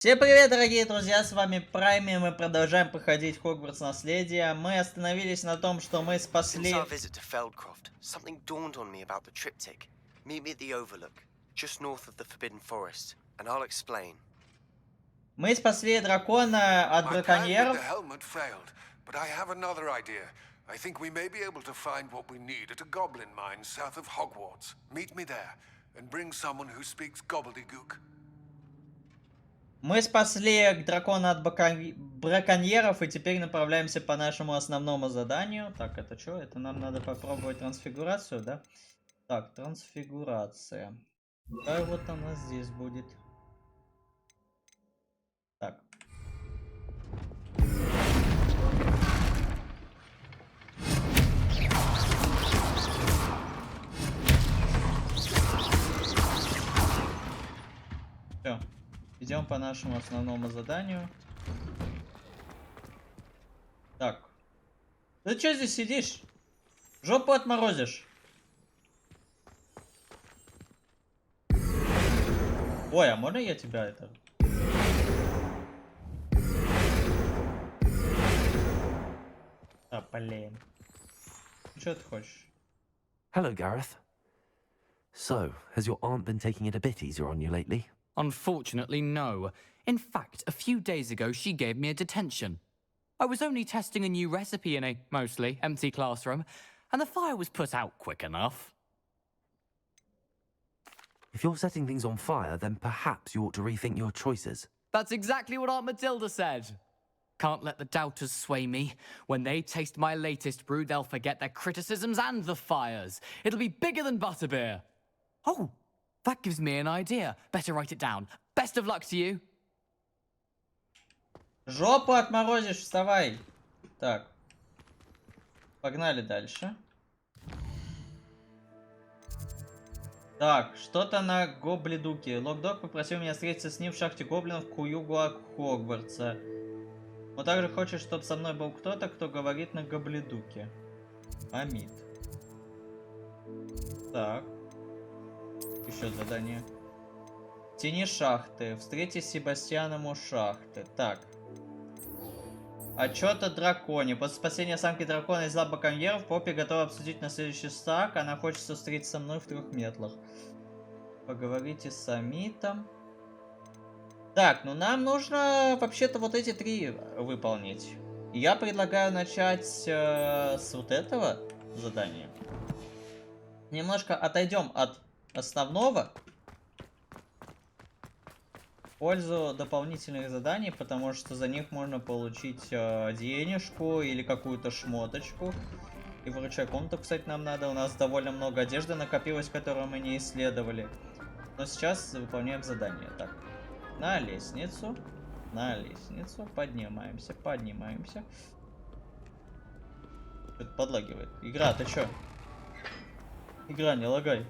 Всем привет, дорогие друзья, с вами Прайми, мы продолжаем проходить Хогвартс Наследие. Мы остановились на том, что мы спасли... Мы спасли дракона от браконьеров. I think we may be able to find what we need at a goblin mine south of Hogwarts. Meet me there, and bring someone who speaks gobbledygook. Мы спасли дракона от браконьеров и теперь направляемся по нашему основному заданию. Так, это что? Это нам надо попробовать трансфигурацию, да? Так, трансфигурация. Да, вот она здесь будет. Так. Все. Идем по нашему основному заданию. Так. Ты что здесь сидишь? Жопу отморозишь. Ой, а можно я тебя это... А, блин. Что ты хочешь? Hello, Gareth. So, has your aunt been taking it a bit easier on you lately? Unfortunately, no. In fact, a few days ago, she gave me a detention. I was only testing a new recipe in a mostly empty classroom, and the fire was put out quick enough. If you're setting things on fire, then perhaps you ought to rethink your choices. That's exactly what Aunt Matilda said. Can't let the doubters sway me. When they taste my latest brew, they'll forget their criticisms and the fires. It'll be bigger than butterbeer. Oh, that gives me an idea. Better write it down. Best of luck to you. Жопу отморозишь, вставай. Так. Погнали дальше. Так, что-то на гоблидуке. Локдог попросил меня встретиться с ним в шахте гоблинов к югу от Хогвартса. Он также хочет, чтобы со мной был кто-то, кто говорит на гоблидуке. Амид. Так. Еще задание. В тени шахты. Встретись с Себастьяном у шахты. Так. Отчет о драконе. После спасения самки дракона из лап браконьеров Поппи готова обсудить на следующий шаг. Она хочет встретиться со мной в 3 метлах. Поговорите с Амитом. Так, ну нам нужно вообще-то вот эти 3 выполнить. Я предлагаю начать с вот этого задания. Немножко отойдем от основного. В пользу дополнительных заданий, потому что за них можно получить денежку или какую-то шмоточку. И вручную комнату, кстати, нам надо. У нас довольно много одежды накопилось, которую мы не исследовали. Но сейчас выполняем задание. Так, на лестницу. На лестницу. Поднимаемся, поднимаемся. Что-то подлагивает. Игра, ты чё? Игра, не лагай.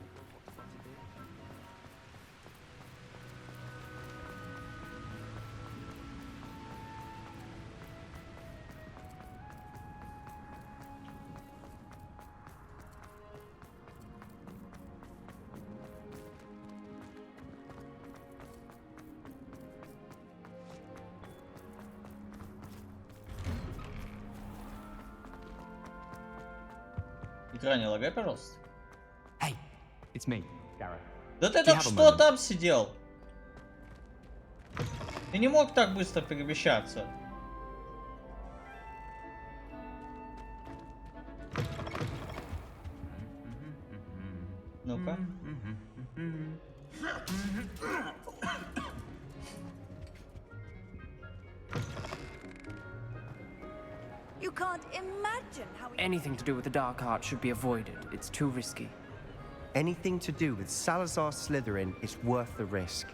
Игра, не лагай, пожалуйста. Hey, it's me, Gareth. Да ты только что там сидел? Ты не мог так быстро перемещаться. Ну-ка. You can't imagine how Anything to do with the dark art should be avoided. It's too risky. Anything to do with Salazar Slytherin is worth the risk.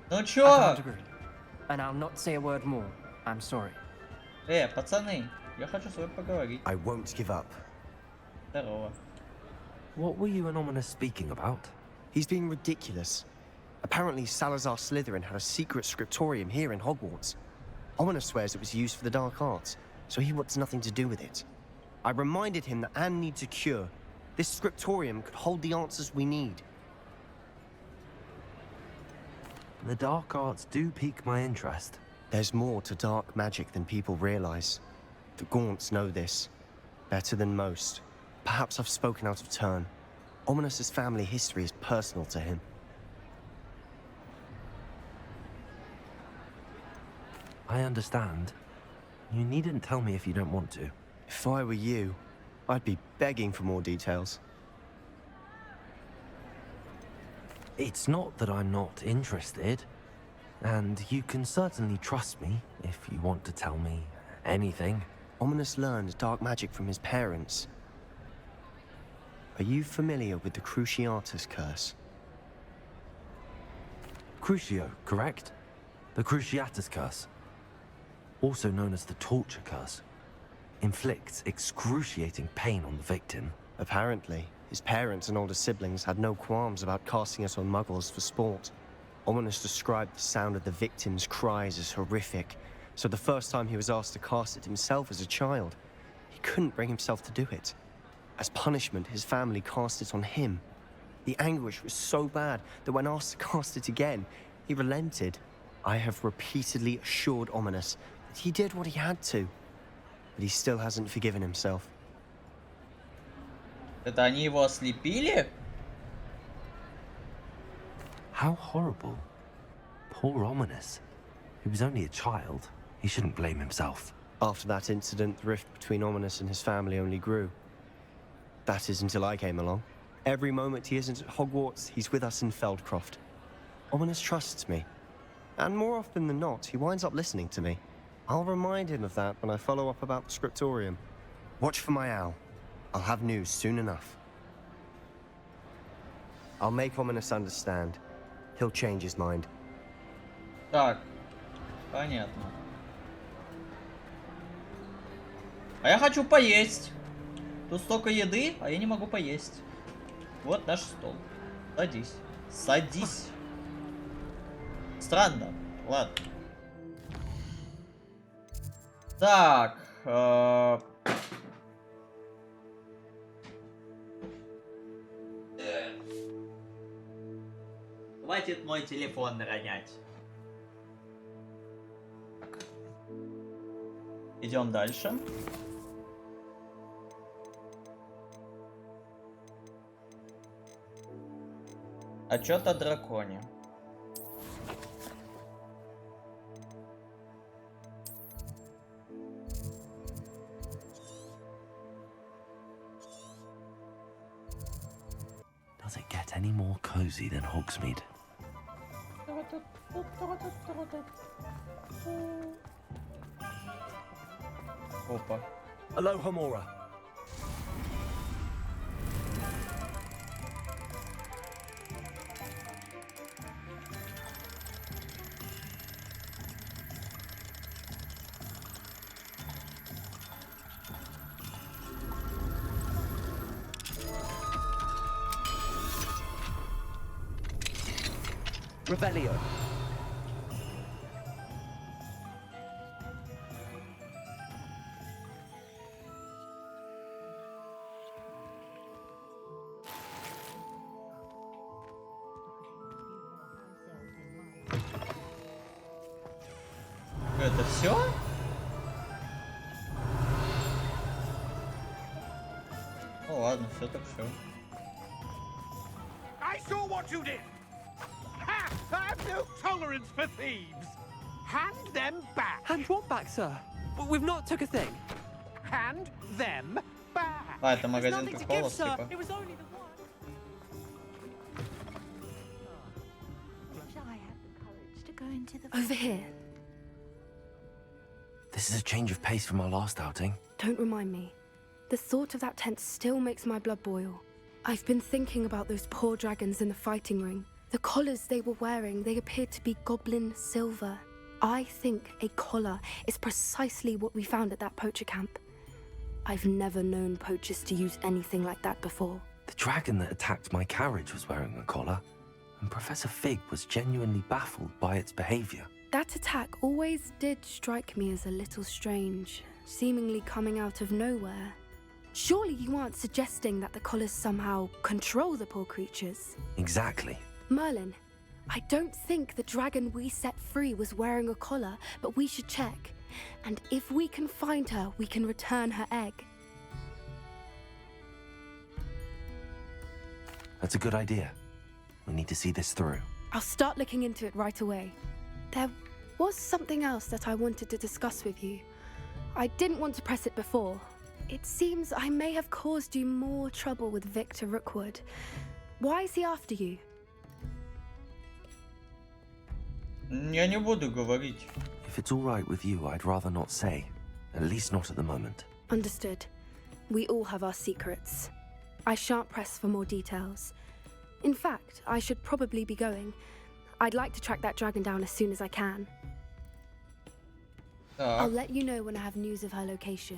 Ну I чё? can't agree. And I'll not say a word more. I'm sorry. Пацаны, я хочу с вами поговорить. I won't give up. Здорово. What were you and Ominous speaking about? He's being ridiculous. Apparently Salazar Slytherin had a secret scriptorium here in Hogwarts. Ominous swears it was used for the dark arts, so he wants nothing to do with it. I reminded him that Anne needs a cure. This scriptorium could hold the answers we need. The dark arts do pique my interest. There's more to dark magic than people realize. The Gaunts know this better than most. Perhaps I've spoken out of turn. Ominous's family history is personal to him. I understand. You needn't tell me if you don't want to. If I were you, I'd be begging for more details. It's not that I'm not interested. And you can certainly trust me if you want to tell me anything. Ominous learned dark magic from his parents. Are you familiar with the Cruciatus curse? Crucio, correct? The Cruciatus curse. Also known as the torture curse. Inflicts excruciating pain on the victim. Apparently, his parents and older siblings had no qualms about casting it on muggles for sport. Ominous described the sound of the victim's cries as horrific, so the first time he was asked to cast it himself as a child, he couldn't bring himself to do it. As punishment, his family cast it on him. The anguish was so bad that when asked to cast it again, he relented. I have repeatedly assured Ominous that he did what he had to, but he still hasn't forgiven himself. Это они его ослепили? How horrible. Poor Ominous. He was only a child. He shouldn't blame himself. After that incident, the rift between Ominous and his family only grew. That is until I came along. Every moment he isn't at Hogwarts, he's with us in Feldcroft. Ominous trusts me. And more often than not, he winds up listening to me. I'll remind him of that when I follow up about the scriptorium. Watch for my owl. I'll have news soon enough. I'll make Ominous understand. He'll change his mind. Так, понятно. А я хочу поесть. Тут столько еды, а я не могу поесть. Вот наш стол. Садись. Садись. Странно. Ладно. Так. Хватит мой телефон ронять. Идем дальше. Отчет о драконе. Does it get any more cozy than Hogsmeade? Опа. Aloha Mora. Revelio. Это все? Ну ладно, все так все. I saw what you did! Ha! I have no tolerance for thieves! Hand them back! Hand what back, sir? We've not took a thing. Hand them back! А, это магазин приколов, типа. It was only the one. Shall I have the courage to go into the... Over here. This is a change of pace from our last outing. Don't remind me. The thought of that tent still makes my blood boil. I've been thinking about those poor dragons in the fighting ring. The collars they were wearing, they appeared to be goblin silver. I think a collar is precisely what we found at that poacher camp. I've never known poachers to use anything like that before. The dragon that attacked my carriage was wearing a collar, and Professor Fig was genuinely baffled by its behavior. That attack always did strike me as a little strange, seemingly coming out of nowhere. Surely you aren't suggesting that the collars somehow control the poor creatures? Exactly. Merlin, I don't think the dragon we set free was wearing a collar, but we should check. And if we can find her, we can return her egg. That's a good idea. We need to see this through. I'll start looking into it right away. There was something else that I wanted to discuss with you. I didn't want to press it before. It seems I may have caused you more trouble with Victor Rookwood. Why is he after you? Я не буду говорить. If it's all right with you, I'd rather not say. At least not at the moment. Understood. We all have our secrets. I shan't press for more details. In fact, I should probably be going. I'd like to track that dragon down as soon as I can. I'll let you know when I have news of her location.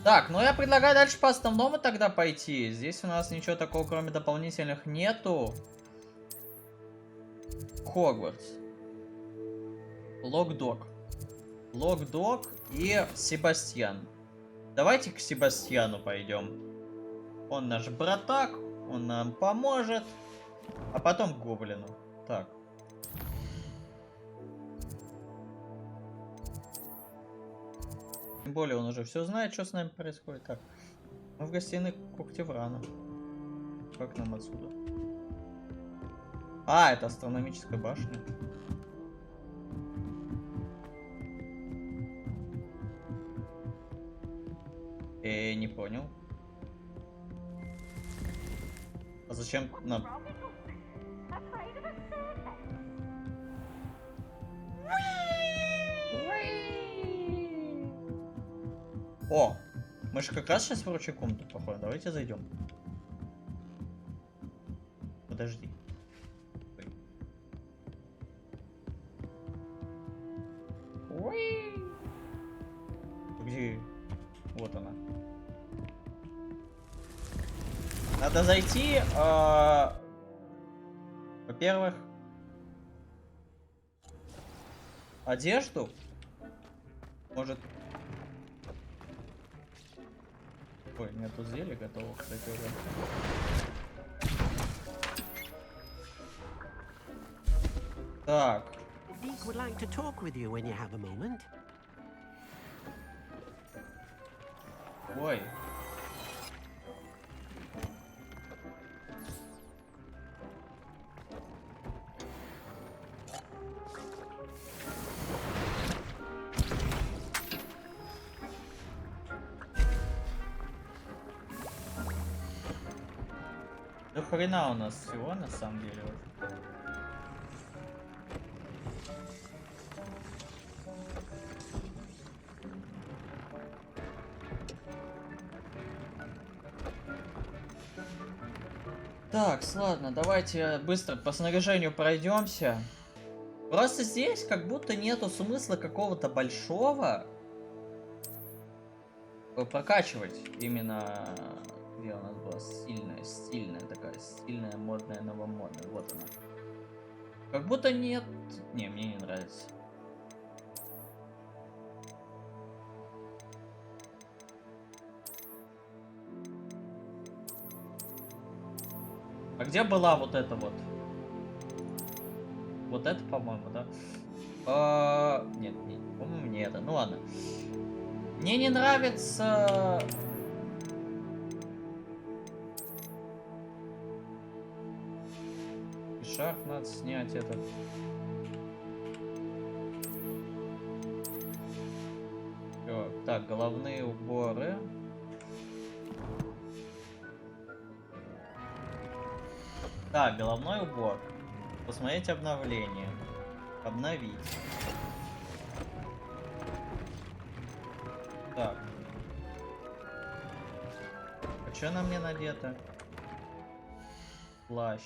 Так, ну я предлагаю дальше по основному тогда пойти. Здесь у нас ничего такого, кроме дополнительных, нету. Хогвартс. Локдог. Локдог и Себастьян. Давайте к Себастьяну пойдем. Он наш братак, он нам поможет. А потом к гоблину. Так. Тем более он уже все знает, что с нами происходит. Так. Мы в гостиной Когтеврана. Как нам отсюда? А, это астрономическая башня. Не понял. А зачем нам? О, мы же как раз сейчас в ручей комнату походим. Давайте зайдем. Подожди. Где? Вот она. Надо зайти. Во-первых, одежду. Может. Ой, нету зелья готово, кстати, уже. Так. Would like to talk with you when you have a moment. Ой. До хрена у нас всего на самом деле. Так, ладно, давайте быстро по снаряжению пройдемся. Просто здесь как будто нету смысла какого-то большого прокачивать именно, где у нас была стильная такая, стильная, модная, новомодная. Вот она. Как будто нет. Не, мне не нравится. А где была вот эта вот? Вот это, по-моему, да? Нет, по-моему, не это. Ну ладно. Мне не нравится... Шаг надо снять этот. Всё. Так, головные уборы. Да, головной убор. Посмотреть обновление. Обновить. Так. А что на мне надето? Плащ.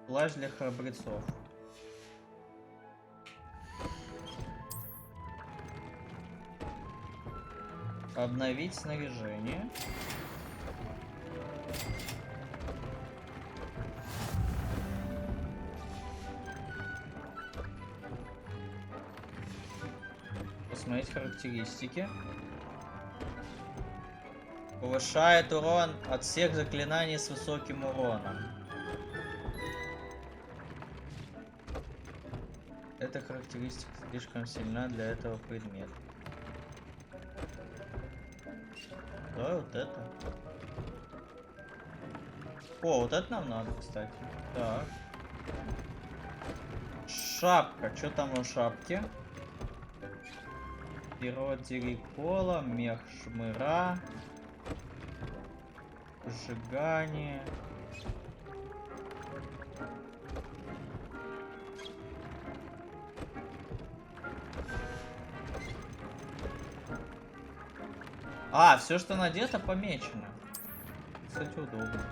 Плащ для храбрецов. Обновить снаряжение. Посмотреть характеристики. Повышает урон от всех заклинаний с высоким уроном. Эта характеристика слишком сильна для этого предмета. Да, вот это. О, вот это нам надо, кстати. Так. Шапка. Что там у шапки? Перо дирикола, мех шмыра. Сжигание. А, все, что надето, помечено. Кстати, удобно.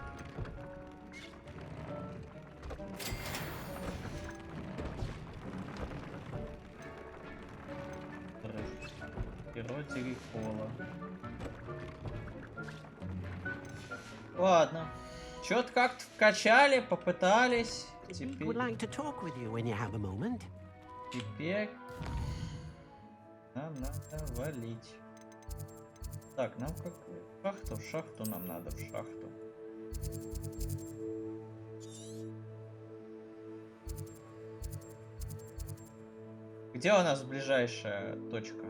Перо дирикола. Ладно. Чё-то как-то вкачали, попытались. Теперь... Would like to talk with you when you have a moment. Теперь... Нам надо валить. Так, нам как... В шахту нам надо, в шахту. Где у нас ближайшая точка?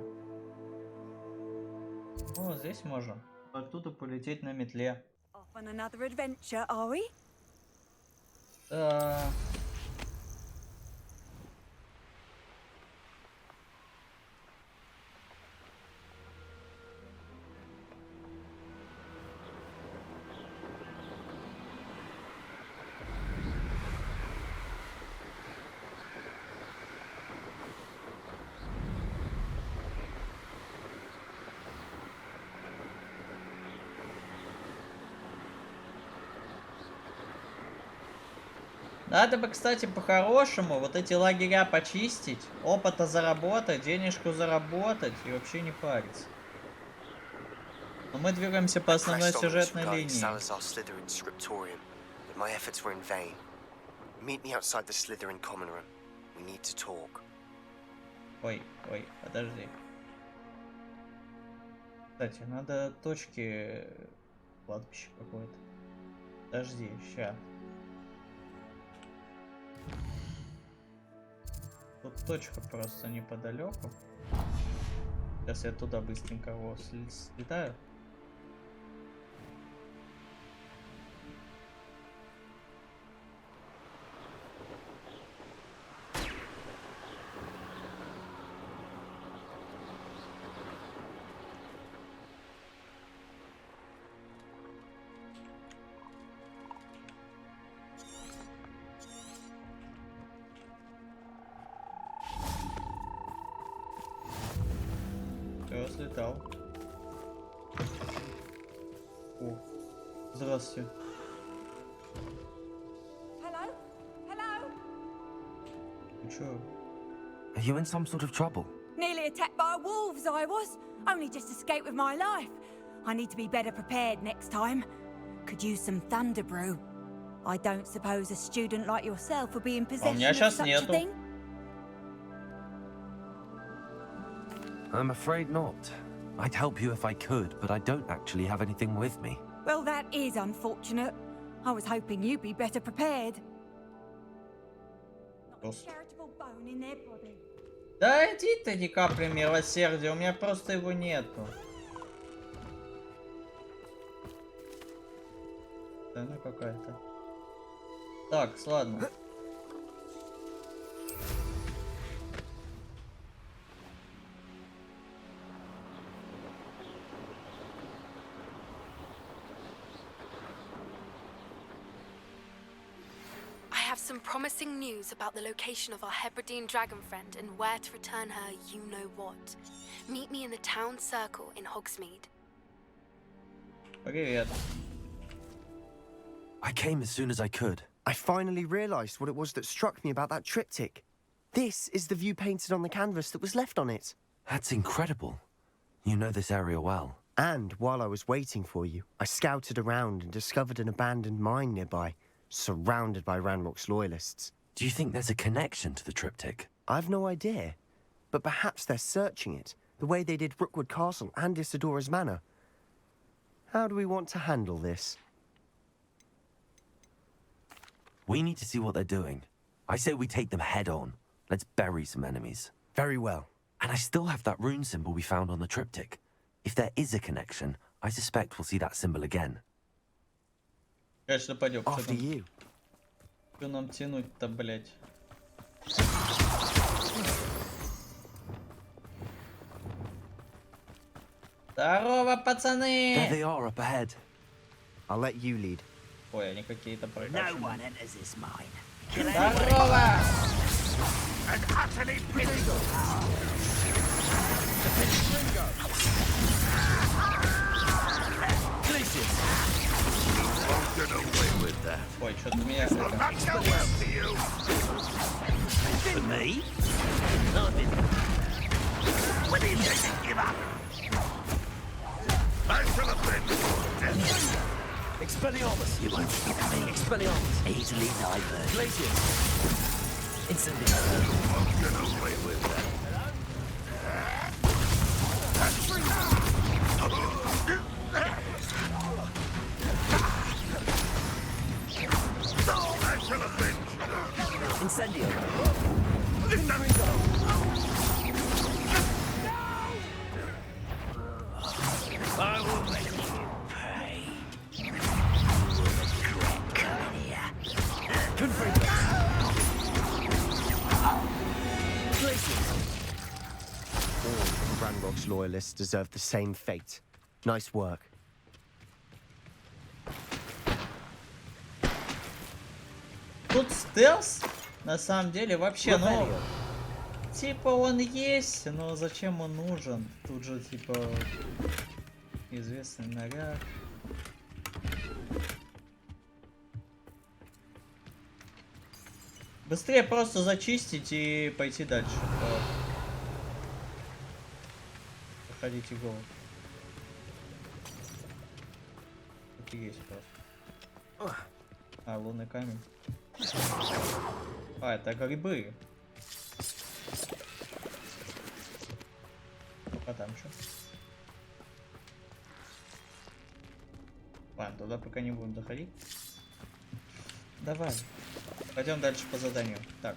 О, здесь можем. Оттуда полететь на метле. On another adventure, are we? Надо бы, кстати, по-хорошему вот эти лагеря почистить, опыта заработать, денежку заработать и вообще не париться. Но мы двигаемся по основной сюжетной линии. Ой, подожди. Кстати, надо точки... Кладбище какое-то. Подожди, ща. Тут точка просто неподалеку. Сейчас я туда быстренько слетаю. Все, слетал. О, здравствуйте. Hello? Hello? Ты чё? Are you in some sort of trouble? Nearly attacked by wolves, I was. Only just escaped with my life. I need to be better prepared next time. Could use some thunder brew. I don't suppose a student like yourself would be in possession of such a thing? I'm afraid not. I'd help you if I could, but I don't actually have anything with me. Well, that is unfortunate. I was hoping you'd be better prepared. Not a charitable bone in their body. Да иди ты, ни капли милосердия, у меня просто его нету. Да ну какая-то. Так, ладно. I have some promising news about the location of our Hebridean dragon friend and where to return her you-know-what. Meet me in the town circle in Hogsmeade. Привет. I came as soon as I could. I finally realized what it was that struck me about that triptych. This is the view painted on the canvas that was left on it. That's incredible. You know this area well. And while I was waiting for you, I scouted around and discovered an abandoned mine nearby, surrounded by Ranrock's loyalists. Do you think there's a connection to the triptych? I've no idea, but perhaps they're searching it, the way they did Rookwood Castle and Isidora's Manor. How do we want to handle this? We need to see what they're doing. I say we take them head on. Let's bury some enemies. Very well. And I still have that rune symbol we found on the triptych. If there is a connection, I suspect we'll see that symbol again. Конечно, пойдем. After you. Что нам тянуть-то, блять? Здорово, пацаны! There they are up ahead. I'll let you lead. Ой, они какие-то No прокачанные. one enters this mine. Здорово! And utterly pitiful. Won't get away with that. Ой, что-то меня... Not go well to you. For me? Nothing. When he doesn't give up. I shall avenge your death. Expelliarmus. You won't get me. Expelliarmus. Easily diverted. Glacier. Incendio. Won't get away with that. I shall avenge you. Incendio. I will make you pay. You will regret coming here. Confringo. All of Ranrock's loyalists deserve the same fate. Nice work. Тут стелс, на самом деле, вообще, ну... Типа он есть, но зачем он нужен? Тут же, типа... Известный наряд. Быстрее просто зачистить и пойти дальше. Проходите голову. Тут и есть просто. А, лунный камень. А, это грибы. А там что? Ладно, туда пока не будем доходить. Давай. Пойдем дальше по заданию. Так.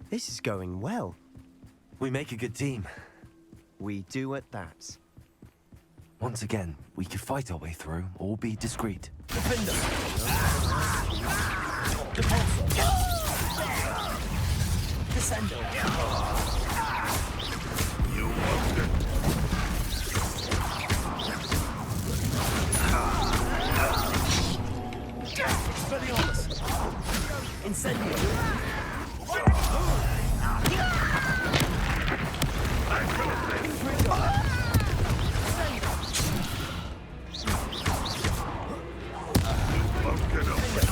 This is going well. We make a good team. We do at that. Once again, we could fight our way through or be discreet. Defender. Descendo. You won't get... Expelliarmus. Incendio. Won't get away.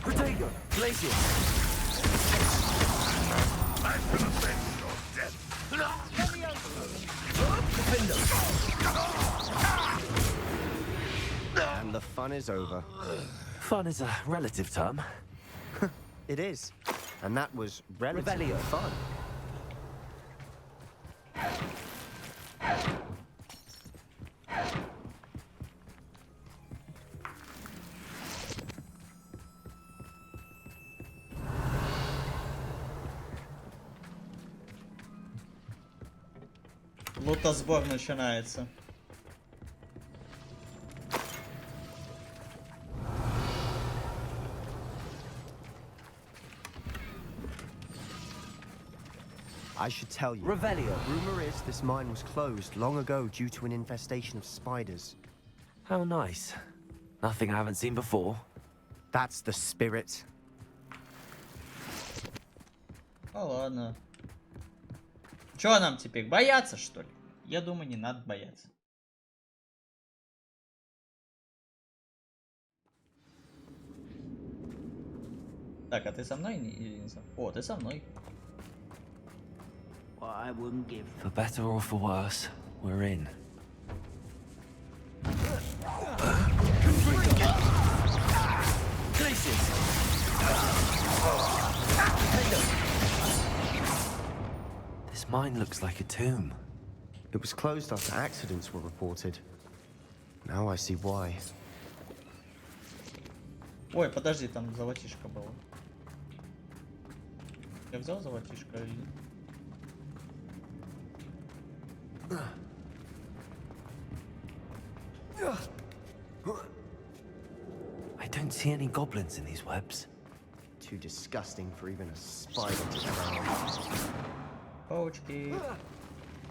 Protego. Glacier. I shall avenge your death. Defender. And the fun is over. Fun is a relative term. It is. And that was relatively Revelio. fun. Лутосбор начинается. I should tell you. Revelio. Rumor is this mine was closed long ago due to an infestation of spiders. How nice. Nothing I haven't seen before. That's the spirit. Ну ладно. Чё нам теперь? Бояться, что ли? Я думаю, не надо бояться. Так, а ты со мной или не со мной? О, ты со мной. What I wouldn't give. For better or for worse, we're in. This mine looks like a tomb. It was closed after accidents were reported. Now I see why. Ой, подожди, там золотишко было. Я взял золотишко или... I don't see any goblins in these webs. Too disgusting for even a spider to drown. Паучки.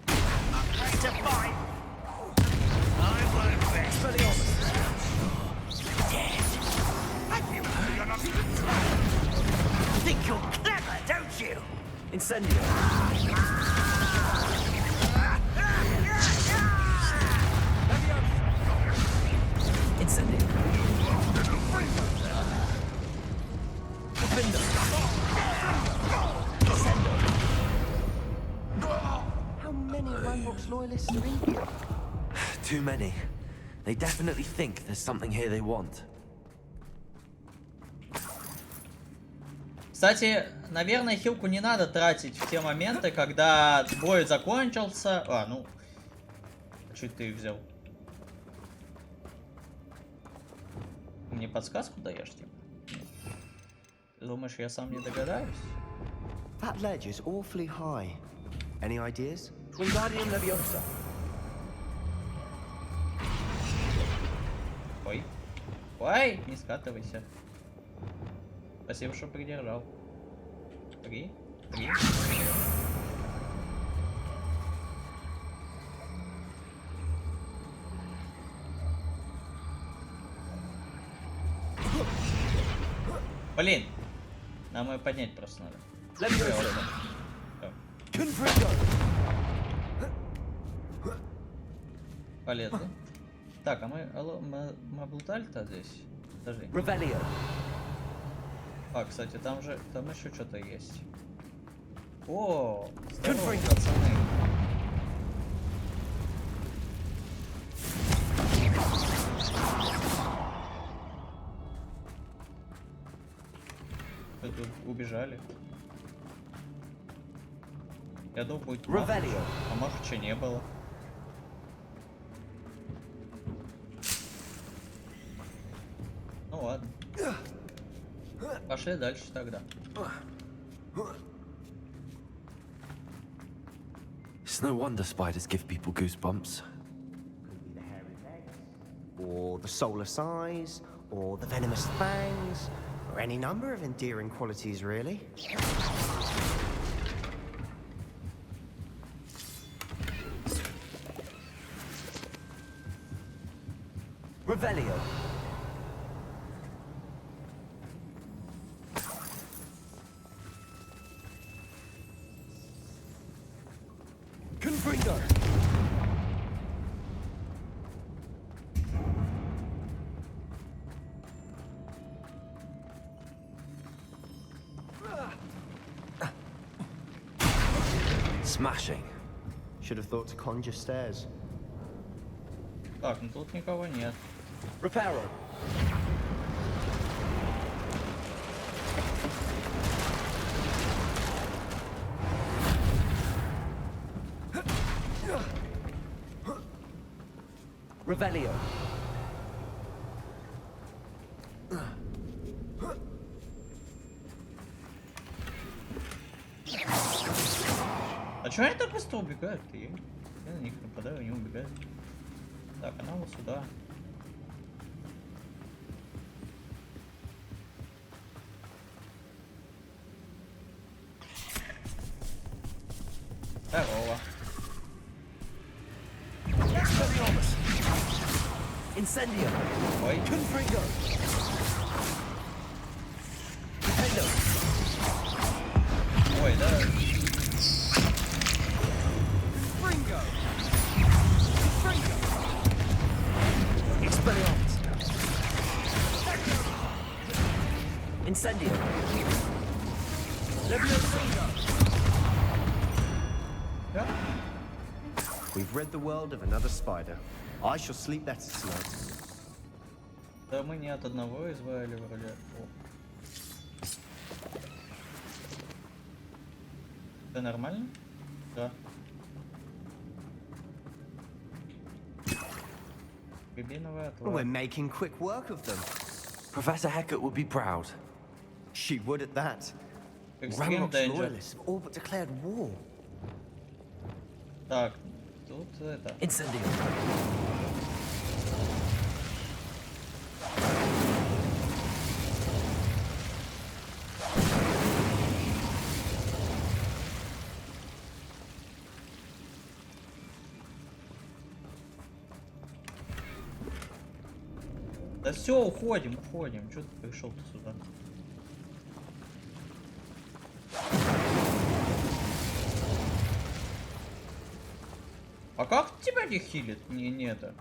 To fight! I won't rest. Dead. You think you're clever, don't you? Incendio. Incendio. How many Landbox loyalists are in here? Too many. They definitely think there's something here they want. Кстати, наверное, хилку не надо тратить в те моменты, когда бой закончился. А, ну... Чуть ты взял. Мне подсказку даешь, типа? Думаешь, я сам не догадаюсь? That ledge is awfully high. Any ideas? Wingardium Leviosa. Ой. Ой, не скатывайся. Спасибо, что придержал. Три. Блин. Нам ее поднять просто надо. Полезли. Так, а мы облутали-то здесь? Подожди. Revelio. А, кстати, там еще что-то есть. О, здорово, пацаны. Вы тут убежали. Я думал, будет мах, а махача не было. Ну ладно. Пошли дальше тогда. It's no wonder spiders give people goosebumps. Or the soulless eyes, or the venomous fangs, or any number of endearing qualities, really. Revelio. Confringo. Smashing. Should have thought to conjure stairs. Так, ну тут никого нет. Reparo. Revelio. А чего они так быстро убегают-то? Я на них нападаю, они убегают. Так, она вот сюда. Здорово. Incendio. Ой. Confringo. Nintendo. Ой, да. Confringo. Confringo. Expelliarmus. Incendio. Leviosa. Да? We've rid the world of another spider. I shall sleep better tonight. Да мы не от одного избавили вроде. О. Это нормально? Да. Рябиновая We're отвар. making quick work of them. Professor Hecat would be proud. She would at that. Extreme Ranrock's danger. loyalists have all but declared war. Так, тут это. Incendio. Да все, уходим. Че ты пришел-то сюда? А как тебя не хилит? Не это.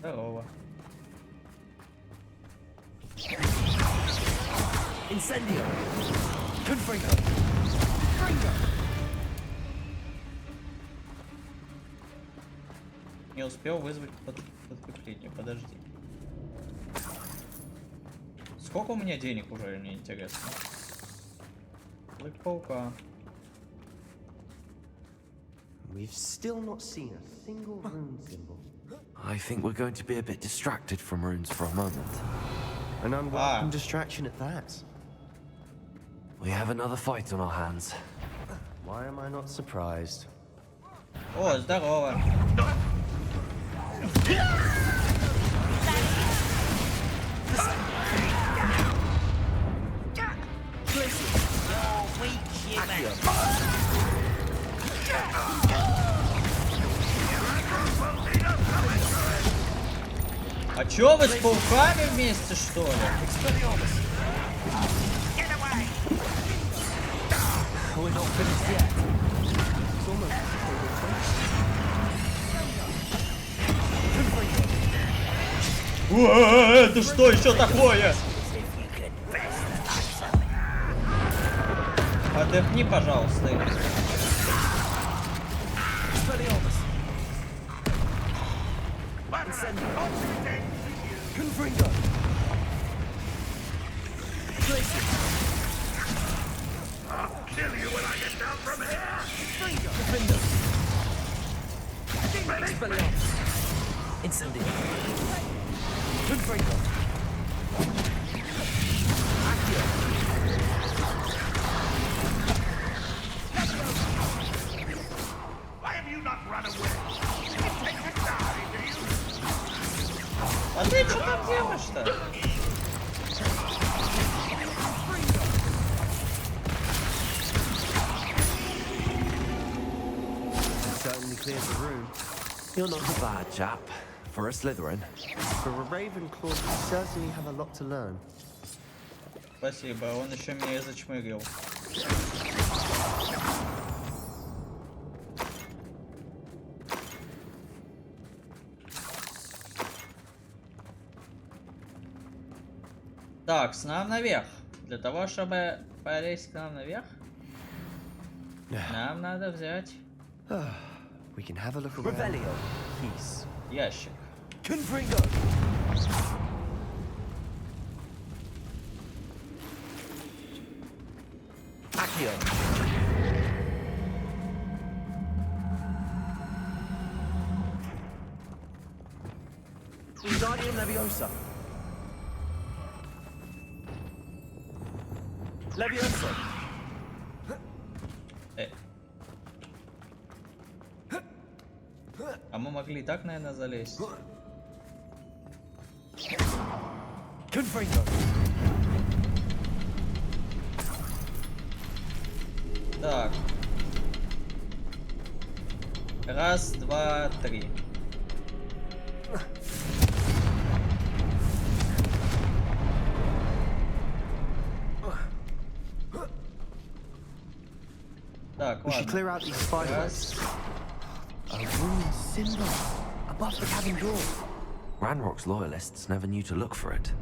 Здорово. Incendio. Confringo. Не успел вызвать подкрепление. Подожди. Сколько у меня денег уже, мне интересно. Клык паука. We've still not seen a single rune symbol. I think we're going to be a bit distracted from runes for a moment. An unwelcome distraction at that. We have another fight on our hands. Why am I not surprised? О, здорово. А чё вы с пауками вместе, что ли? We're not finished yet. It's almost Это что еще такое? Отдохни, пожалуйста. Confringo. I'll kill you when I get down from here! Confringo. Expelliarmus. Incendio. Confringo. Accio. Why have you not run away? You take the die, do you? А ты что там делаешь-то? certainly clears the room. You're not a bad chap. For a Slytherin. For a Ravenclaw, you certainly have a lot to learn. Спасибо, он еще меня и зачмырил. Так, с нам наверх. Для того, чтобы полезть к нам наверх, нам надо взять We can have a look around. Revelio. Peace. ящик. Confringo. Accio. Wingardium Leviosa. Leviosa. А мы могли и так, наверное, залезть. Confringo. Так. Раз, два, три. Так, We should clear out these spiderwebs. A rune symbol above the cabin door. Ranrock's loyalists never knew to look for it.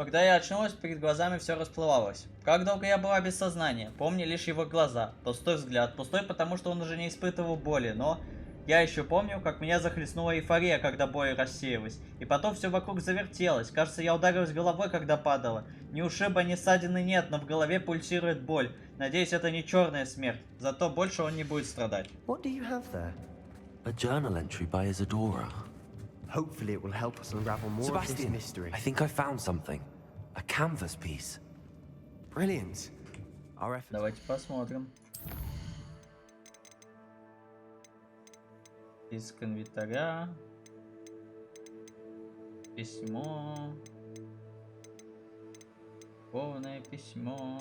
Когда я очнулась, перед глазами все расплывалось. Как долго я была без сознания? Помню лишь его глаза. Пустой взгляд. Пустой, потому что он уже не испытывал боли, но... Я еще помню, как меня захлестнула эйфория, когда боль рассеялась. И потом все вокруг завертелось. Кажется, я ударилась головой, когда падала. Ни ушиба, ни ссадины нет, но в голове пульсирует боль. Надеюсь, это не черная смерть. Зато больше он не будет страдать. What do you have there? A journal entry by Isadora. Hopefully it will help us unravel more of this Sebastian, mystery. I think I found something. A canvas piece. Brilliant. Our efforts... Давайте посмотрим. Из инвентаря. Письмо. Полное письмо.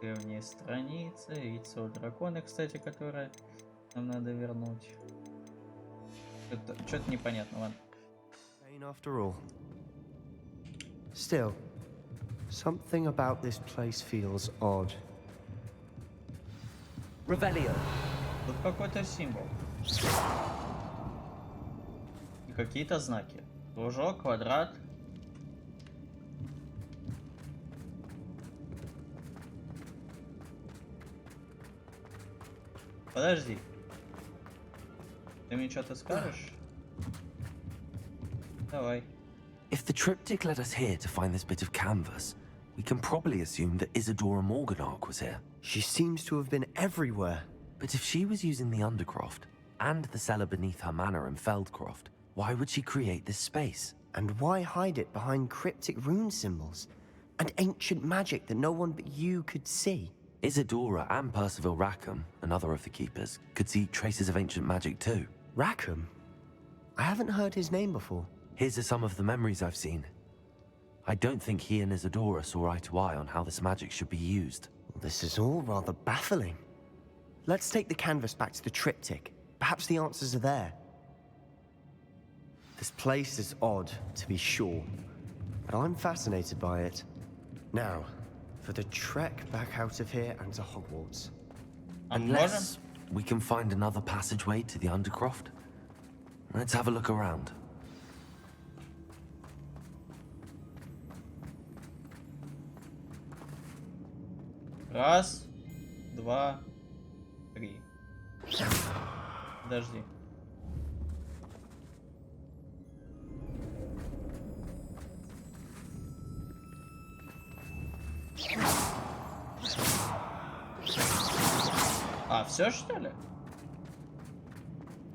Древние страницы. Яйцо дракона, кстати, которое нам надо вернуть. Что-то непонятно, ладно. After all. Still, something about this place feels odd. Revelio. Тут какой-то символ. И какие-то знаки. Кружок, квадрат. Подожди. Ты мне что-то скажешь? Давай. If the triptych led us here to find this bit of canvas, we can probably assume that Isadora Morganach was here. She seems to have been everywhere. But if she was using the Undercroft and the cellar beneath her manor in Feldcroft, why would she create this space? And why hide it behind cryptic rune symbols? And ancient magic that no one but you could see? Isadora and Percival Rackham, another of the keepers, could see traces of ancient magic too. Rackham? I haven't heard his name before. Here's are some of the memories I've seen. I don't think he and Isadora saw eye to eye on how this magic should be used. This is all rather baffling. Let's take the canvas back to the triptych. Perhaps the answers are there. This place is odd, to be sure, but I'm fascinated by it. Now, for the trek back out of here and to Hogwarts. Unless we can find another passageway to the Undercroft. Let's have a look around. Раз, два, три. Подожди. А, все что ли?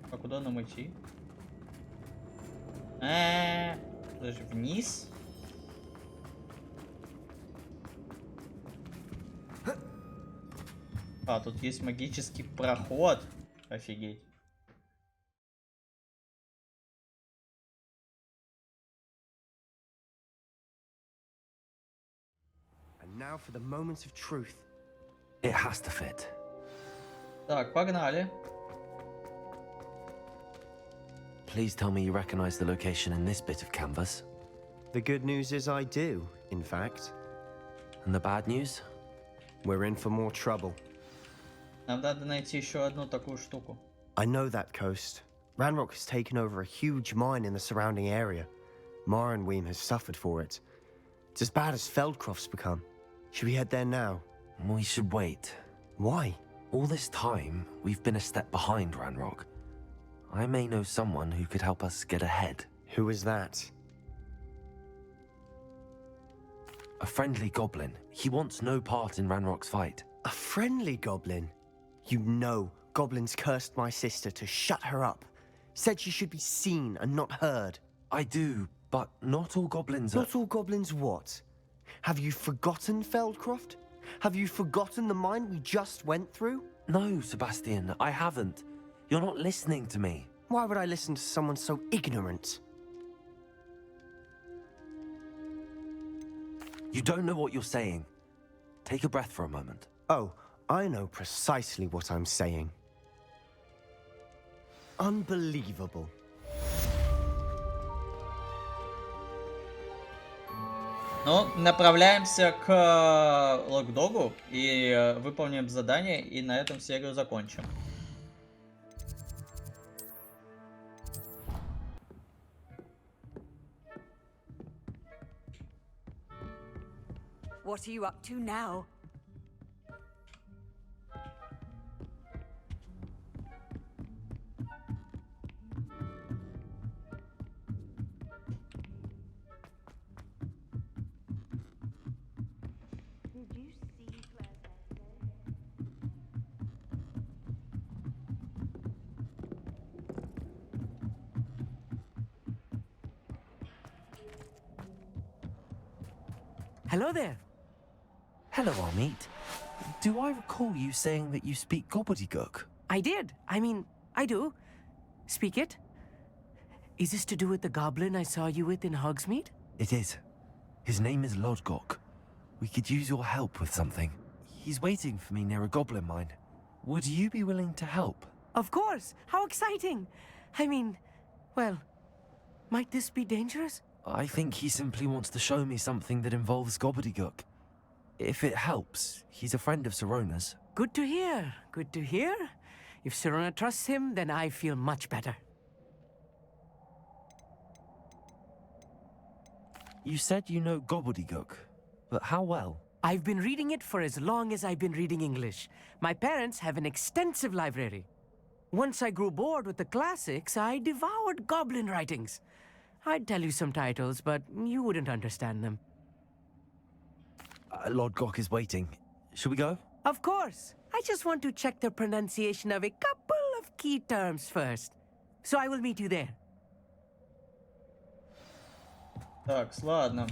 А куда нам идти? Подожди, вниз? А, тут есть магический проход. Офигеть. And now for the moment of truth. It has to fit. Так, погнали. Please tell me you recognize the location in this bit of canvas. The good news is I do, in fact. And the bad news? We're in for more trouble. Нам надо найти еще одну такую штуку. I know that coast. Ranrock has taken over a huge mine in the surrounding area. Mornweem has suffered for it. It's as bad as Feldcroft's become. Should we head there now? We should wait. Why? All this time, we've been a step behind Ranrock. I may know someone who could help us get ahead. Who is that? A friendly goblin. He wants no part in Ranrock's fight. A friendly goblin? You know goblins cursed my sister to shut her up. Said she should be seen and not heard. I do, but not all goblins are... Not all goblins what? Have you forgotten Feldcroft? Have you forgotten the mine we just went through? No, Sebastian, I haven't. You're not listening to me. Why would I listen to someone so ignorant? You don't know what you're saying. Take a breath for a moment. Oh, I know precisely what I'm saying. Unbelievable. Ну, направляемся к Локдогу и выполним задание, и на этом серию закончим. What are you up to now? Hello there. Hello, Amit. Do I recall you saying that you speak gobbledygook? I did. I mean, I do. Speak it. Is this to do with the goblin I saw you with in Hogsmeade? It is. His name is Lodgok. We could use your help with something. He's waiting for me near a goblin mine. Would you be willing to help? Of course. How exciting. I mean, well, might this be dangerous? I think he simply wants to show me something that involves gobbledygook. If it helps, he's a friend of Sirona's. Good to hear. Good to hear. If Sirona trusts him, then I feel much better. You said you know gobbledygook, but how well? I've been reading it for as long as I've been reading English. My parents have an extensive library. Once I grew bored with the classics, I devoured goblin writings. I'd tell you some titles, but you wouldn't understand them. Lodgok is waiting. Should we go? Of course. I just want to check the pronunciation of a couple of key terms first. So I will meet you there. Так, ладно.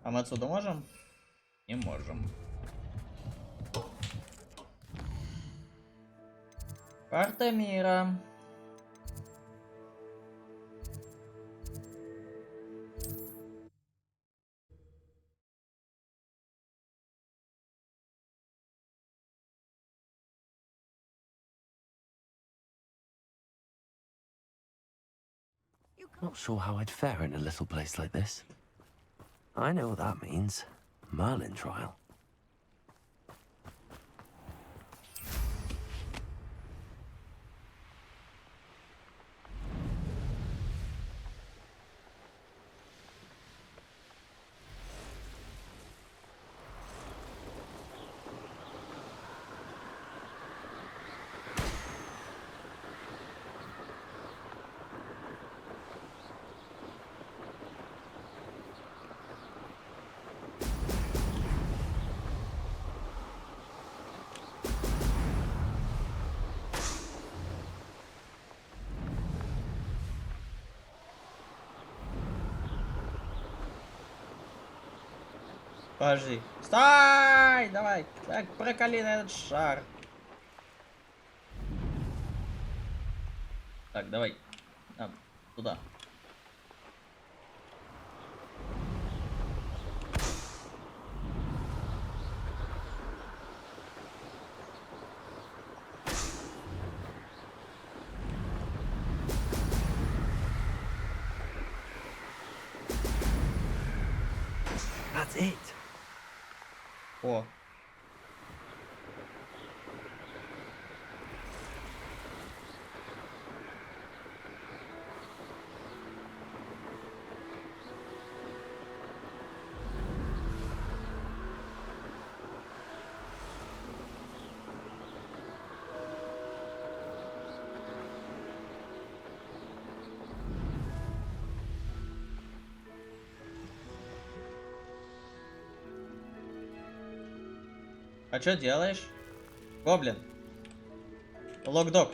А мы отсюда можем? Не можем. Карта мира. Not sure how I'd fare in a little place like this. I know what that means. Merlin trial. Подожди. Стой! Давай. Так, проколи на этот шар. Так, давай. Туда. That's it. О. А что делаешь? Гоблин. Локдог.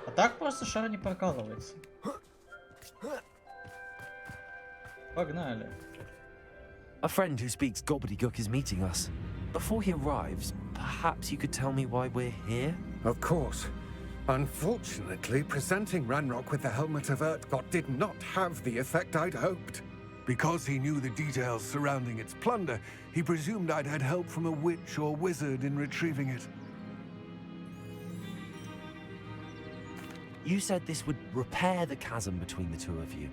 А так просто шар не прокалывается. Погнали. A friend who speaks gobbledygook is meeting us. Before he arrives, perhaps you could tell me why we're here? Of course. Unfortunately, presenting Ranrock with the Helmet of Urtkot did not have the effect I'd hoped. Because he knew the details surrounding its plunder, he presumed I'd had help from a witch or wizard in retrieving it. You said this would repair the chasm between the two of you.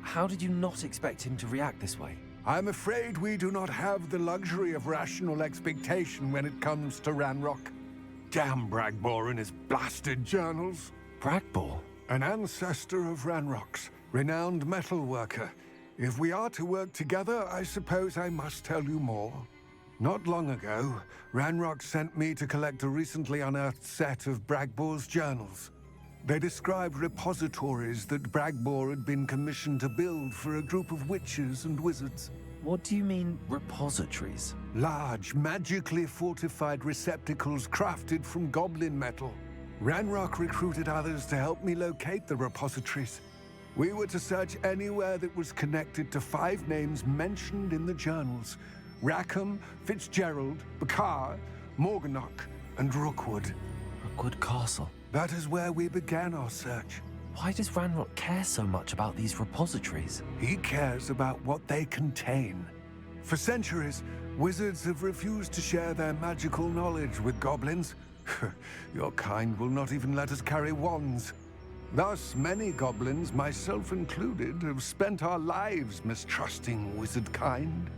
How did you not expect him to react this way? I'm afraid we do not have the luxury of rational expectation when it comes to Ranrock. Damn Bragbor and his blasted journals. Bragbor? An ancestor of Ranrock's, renowned metal worker. If we are to work together, I suppose I must tell you more. Not long ago, Ranrock sent me to collect a recently unearthed set of Bragbor's journals. They described repositories that Bragbor had been commissioned to build for a group of witches and wizards. What do you mean, repositories? Large, magically fortified receptacles crafted from goblin metal. Ranrock recruited others to help me locate the repositories. We were to search anywhere that was connected to 5 names mentioned in the journals: Rackham, Fitzgerald, Bakar, Morganach, and Rookwood. Rookwood Castle. That is where we began our search. Why does Ranrock care so much about these repositories? He cares about what they contain. For centuries, wizards have refused to share their magical knowledge with goblins. Your kind will not even let us carry wands. Thus, many goblins, myself included, have spent our lives mistrusting wizard kind.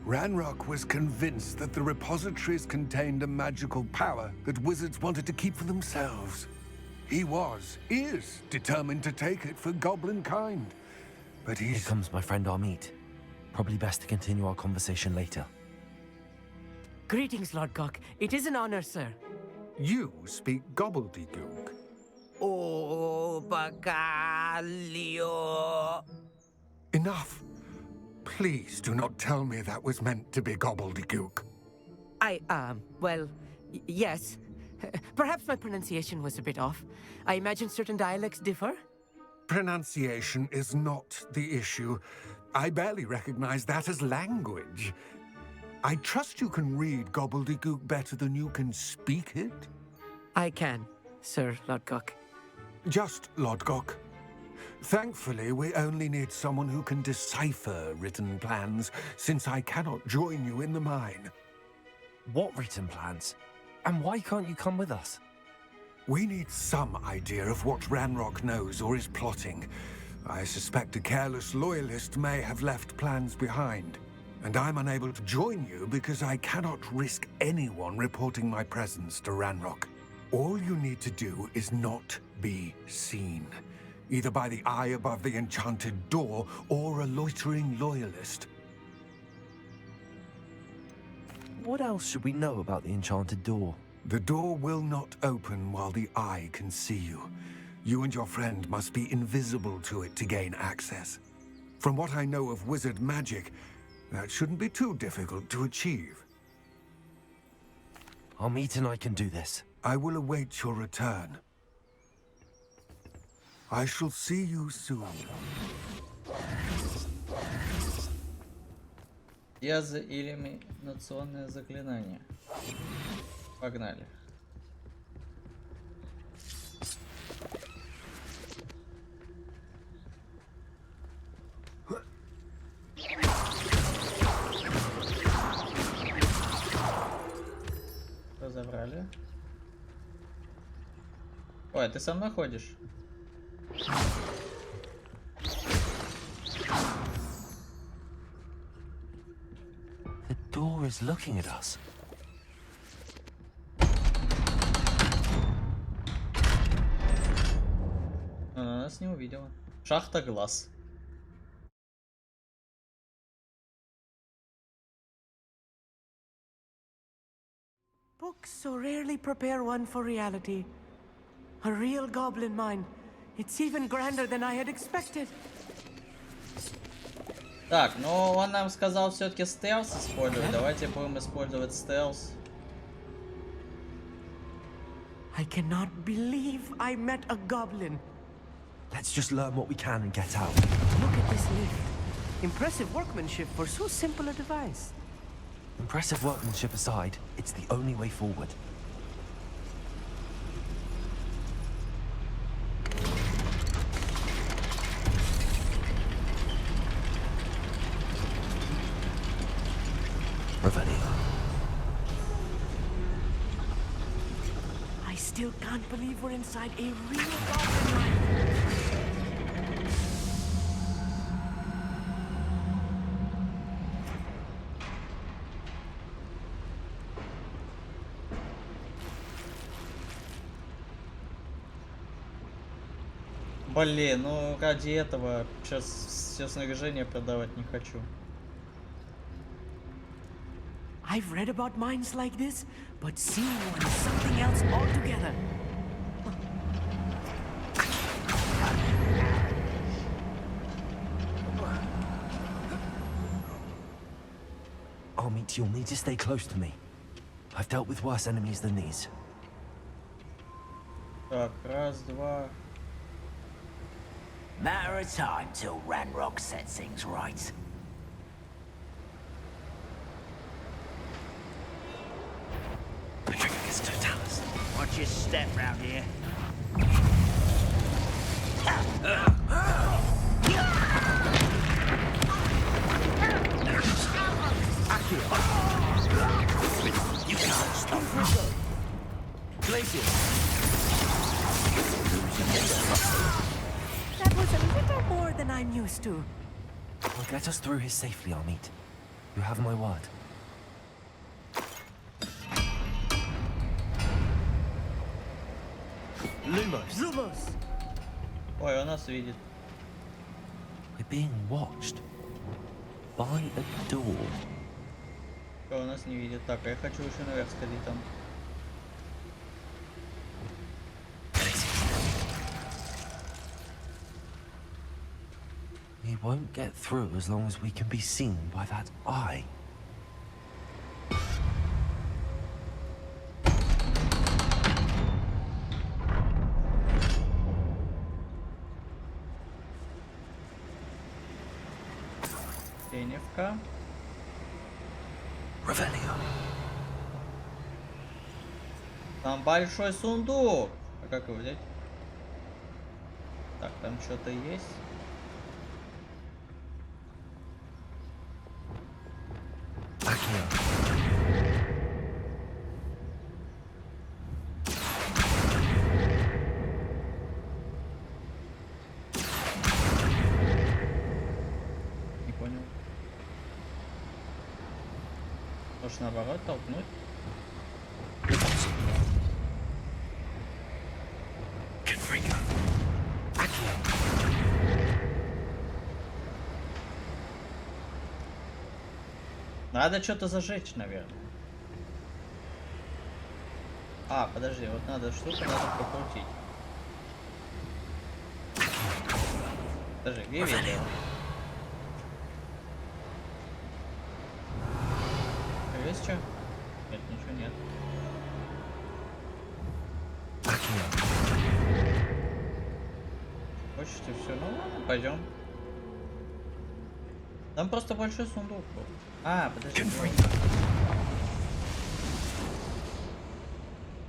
Ranrock was convinced that the repositories contained a magical power that wizards wanted to keep for themselves. He is determined to take it for goblin kind. But Here comes my friend Amit. Probably best to continue our conversation later. Greetings, Lord Cock. It is an honor, sir. You speak gobbledygook. Oh, Bacalio. Enough. Please do not tell me that was meant to be gobbledygook. Well, yes. Perhaps my pronunciation was a bit off. I imagine certain dialects differ. Pronunciation is not the issue. I barely recognize that as language. I trust you can read gobbledygook better than you can speak it? I can, Sir Lodgok. Just Lodgok. Thankfully, we only need someone who can decipher written plans, since I cannot join you in the mine. What written plans? And why can't you come with us? We need some idea of what Ranrock knows or is plotting. I suspect a careless loyalist may have left plans behind. And I'm unable to join you because I cannot risk anyone reporting my presence to Ranrock. All you need to do is not be seen, either by the eye above the enchanted door or a loitering loyalist. What else should we know about the enchanted door? The door will not open while the eye can see you. You and your friend must be invisible to it to gain access. From what I know of wizard magic, that shouldn't be too difficult to achieve. Amit and I can do this. I will await your return. I shall see you soon. Я за элиминационное заклинание. Погнали. Разобрали. Ой, ты со мной ходишь? The door is looking at us. Она нас не увидела. Шахта глаз. Books so rarely prepare one for reality. A real goblin mine. It's even grander than I had expected. Так, ну он нам сказал все-таки стелс использовать. Давайте будем использовать стелс. I cannot believe I met a goblin. Let's just learn what we can and get out. Look at this lift. Impressive workmanship for so simple a device. Impressive workmanship aside, it's the only way forward. Ready. I still can't believe we're inside a real goblin mine. Блин, ну ради этого сейчас все снаряжение продавать не хочу. I've read about mines like this, but seeing one is something else altogether. Armit, you'll need to stay close to me. I've dealt with worse enemies than these. Так, раз, два. Matter of time till Ranrock sets things right. The trigger gets totalis. Watch your step round here. You can't stop me. Glacier. That was a little more than I'm used to. Well, get us through here safely, Armit. You have my word. Lumos. Lumos. Ой, он нас видит. We're being watched. By a door. Он нас не видит. Так, а я хочу еще наверх сходить там. We won't get through as long as we can be seen by that eye. Теневка. Revelio. Там большой сундук. А как его взять? Так, там что-то есть. Не понял. Может наоборот толкнуть? Надо что-то зажечь, наверное. А, подожди, вот надо штуку надо прокрутить. Подожди, где видео? Есть что? Нет, ничего нет. Хочете все? Ну ладно, пойдем. Там просто большой сундук был. А, подожди.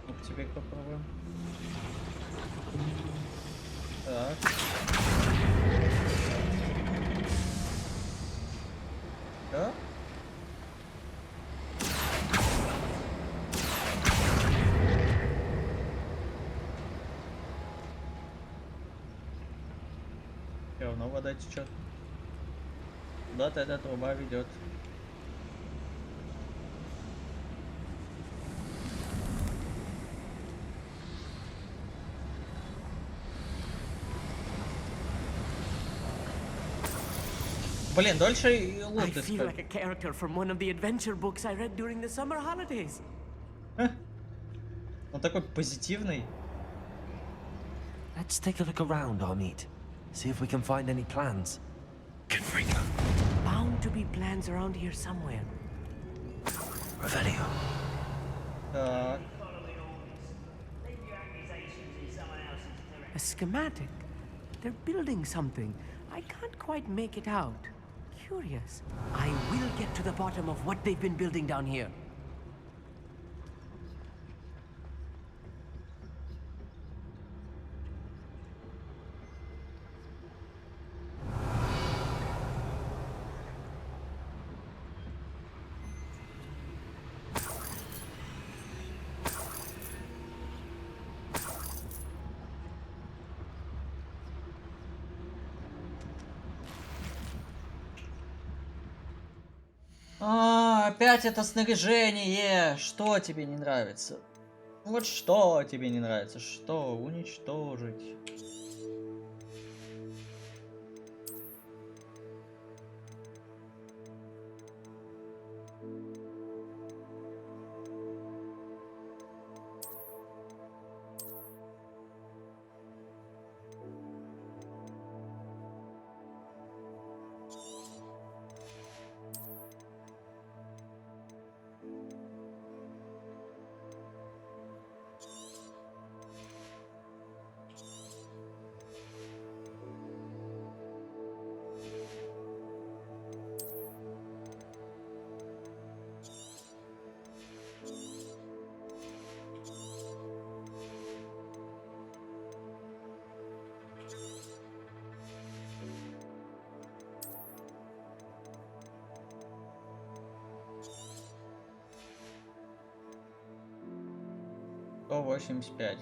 Ну-ка, тебе попробуем. Так. Да? Все равно вода течет. Куда-то эта труба ведет. Блин, дольше и I лут feel like a искать. character from one of the adventure books I read during the summer holidays. Он такой позитивный. Let's take a look around, Armit. See if we can find any plans. Bound to be plans around here somewhere. Revelio. Так. A schematic. They're building something. I can't quite make it out. Curious. I will get to the bottom of what they've been building down here. Опять это снаряжение. Что тебе не нравится? Вот что тебе не нравится? Что уничтожить? 185.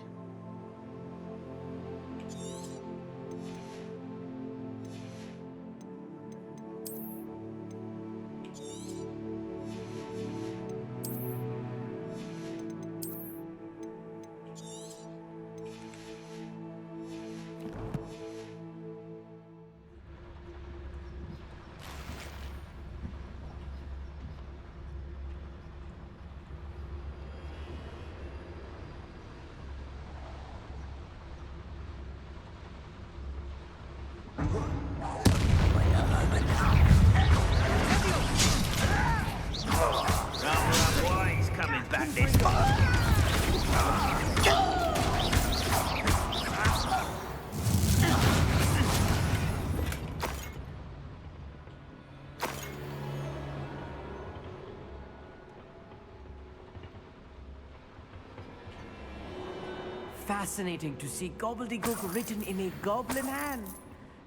Fascinating to see gobbledygook written in a goblin hand.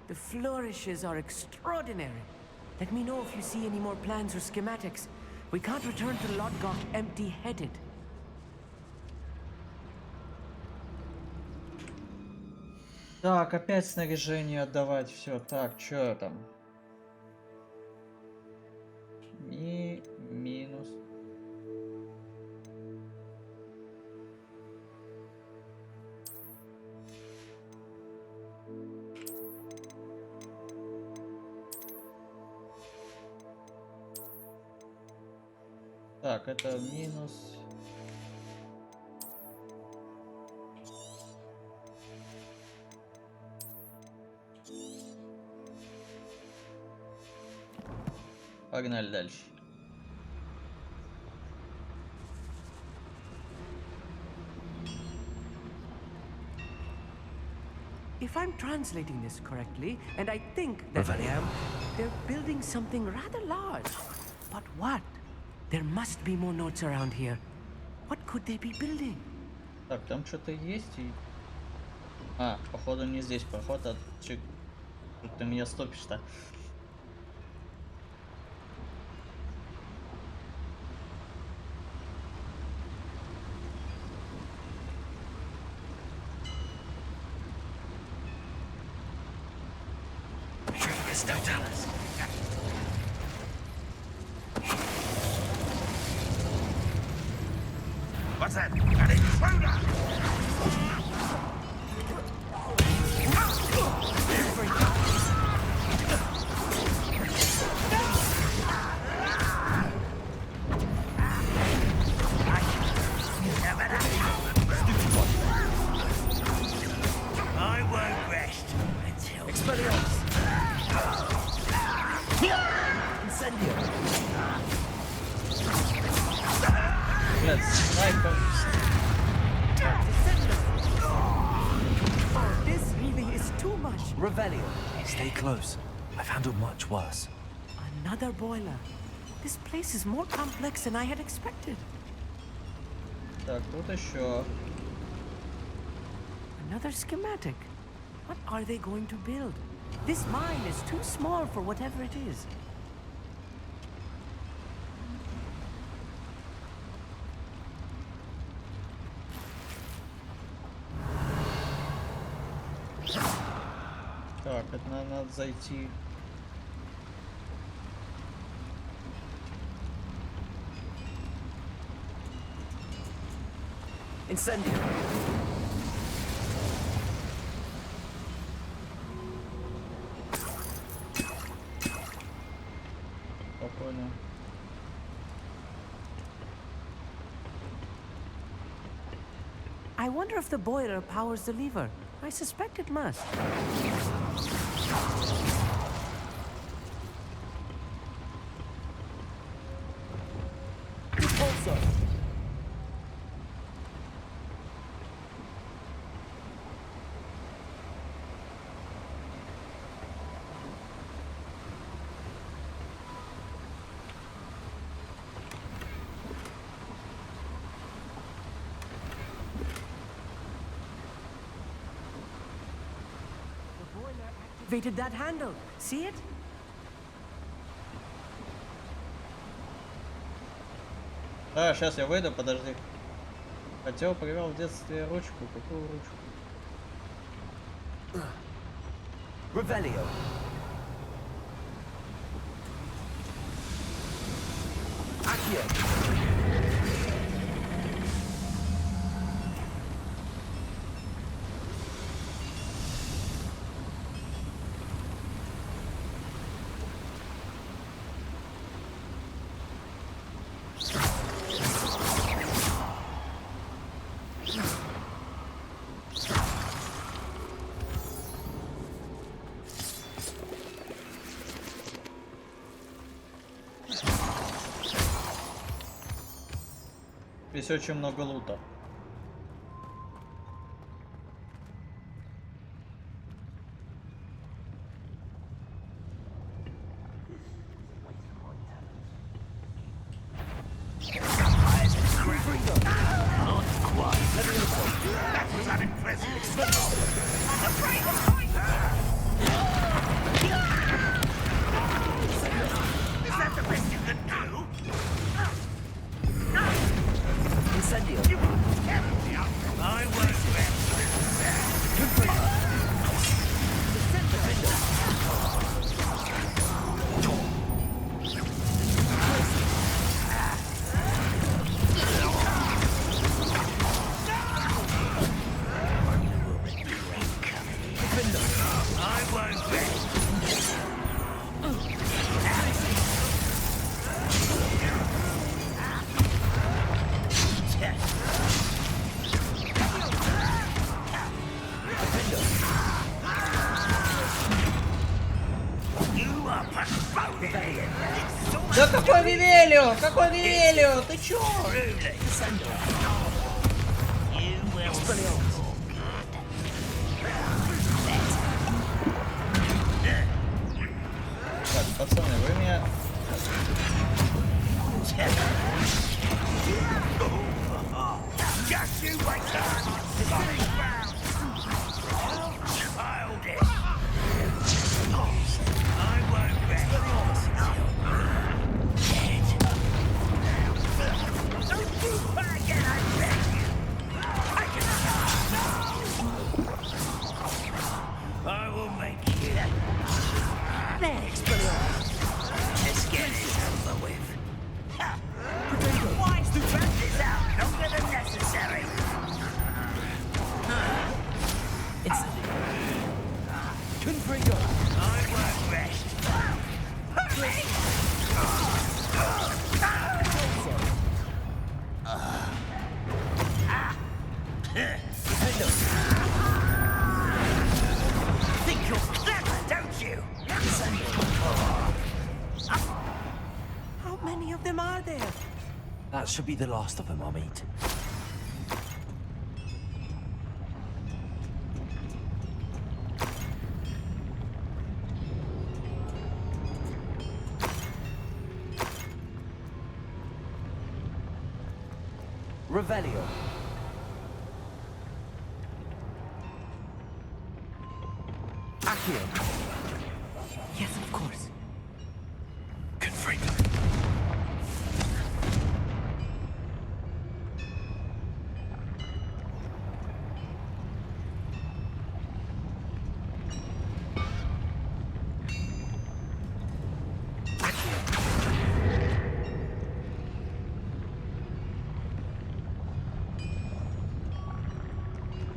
The flourishes are extraordinary. Let me know if you see any more plans or schematics. We can't return to Lodgok empty-headed. Так, опять снаряжение отдавать. Все, так, что там? Минус. Так, это минус. Погнали дальше. If I'm translating this correctly, and I think that I am, they're building something rather large. But what? There must be more notes around here. What could they be building? Так, там что-то есть и... А, походу не здесь проход, а ты меня стопишь-то. What's that? An intruder! I won't rest until... Expelliarmus! Incendio! Блядь, снайпер. Oh, this really is too much. Revelio. Stay close. I've handled much worse. Another boiler. This place is more complex than I had expected. Так, тут еще. Another schematic. What are they going to build? This mine is too small for whatever it is. Так, это надо зайти. Incendio. Спокойно. I wonder if the boiler powers the lever. I suspect it must. Also. Activated that handle. See it? А, сейчас я выйду, подожди. Хотел, привел в детстве ручку. Какую ручку? Revelio. Accio. Здесь очень много лута. Да какой Вивелио? Какой Вивелио? Ты чё? Так, пацаны, вы меня... That should be the last of them, I'll meet. Revelio. Accio. Yes, of course. Confringo.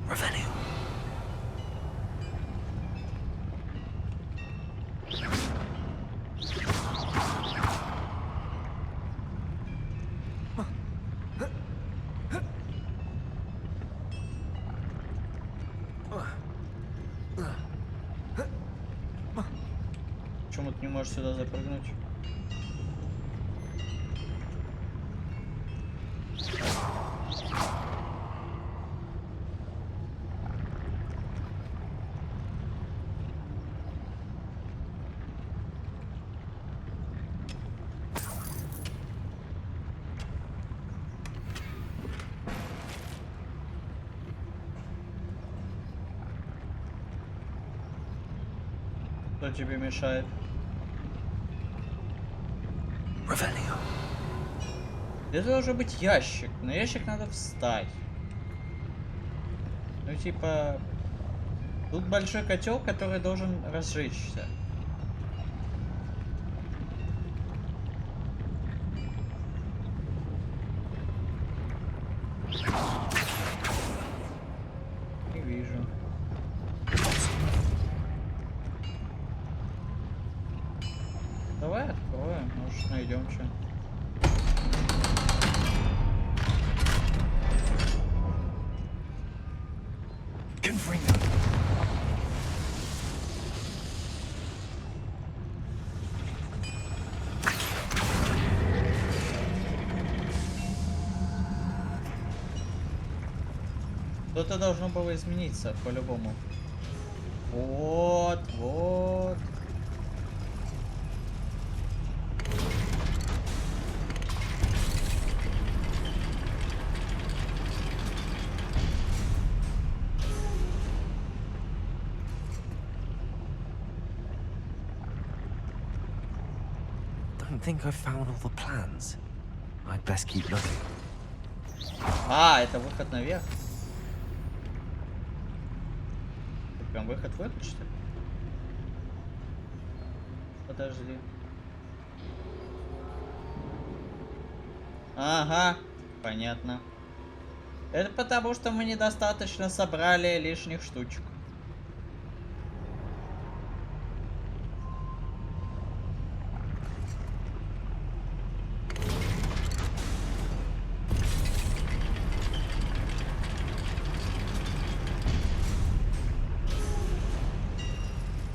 Revelio. Почему ты не можешь сюда запрыгнуть? Кто тебе мешает? Revelio. Здесь должен быть ящик. На ящик надо встать. Ну, типа... Тут большой котел, который должен разжечься. Не вижу. Давай откроем, может найдем что. Что-то должно было измениться, по-любому. Вот, вот. Don't think I've found all the plans. I'd best keep looking. А, это выход наверх. Прям выход что ли? Подожди. Ага, понятно. Это потому, что мы недостаточно собрали лишних штучек.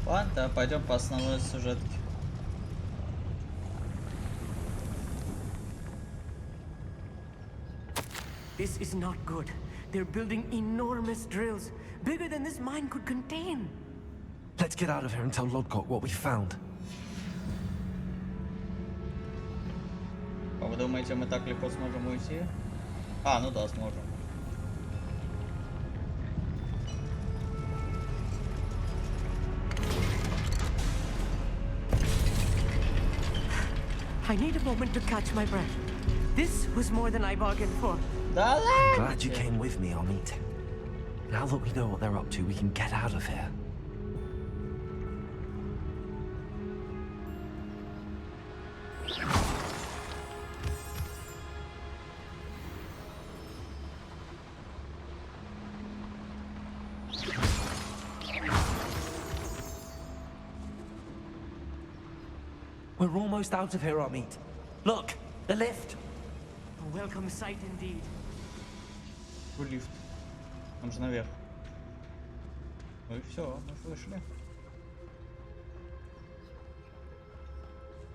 Ладно, пойдем по основной сюжетке. This is not good. They're building enormous drills, bigger than this mine could contain. Let's get out of here and tell Lodgok what we found. А вы думаете, мы так легко сможем уйти? А, ну да, сможем. I need a moment to catch my breath. This was more than I bargained for. Да ладно! Glad you came with me, Amit. Now that we know what they're up to, we can get out of here. We're almost out of here, Amit. Look, the lift. A welcome sight indeed. Лифт. Он же наверх. Ну и все, мы вышли.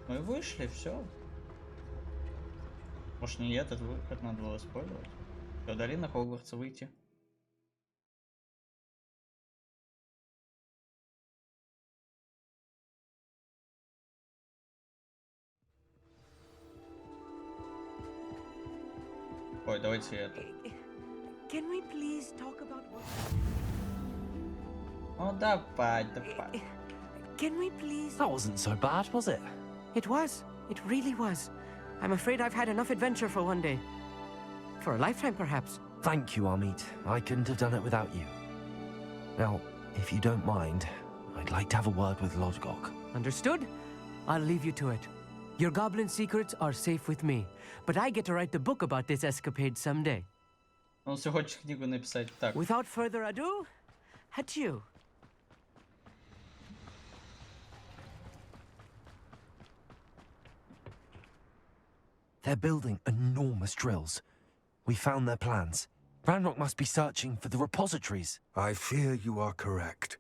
Мы вышли, все. Может, не этот выход надо было использовать. Все, долина Хогвартса выйти. Ой, давайте это. Can we please talk about what... Ну давай, давай. Can we please... That wasn't so bad, was it? It was. It really was. I'm afraid I've had enough adventure for one day. For a lifetime, perhaps. Thank you, Amit. I couldn't have done it without you. Now, if you don't mind, I'd like to have a word with Lodgok. Understood? I'll leave you to it. Your goblin secrets are safe with me, but I get to write the book about this escapade someday. Он все хочет книгу написать. Так. Without further ado, adieu. They're building enormous drills. We found their plans. Ranrock must be searching for the repositories. I fear you are correct.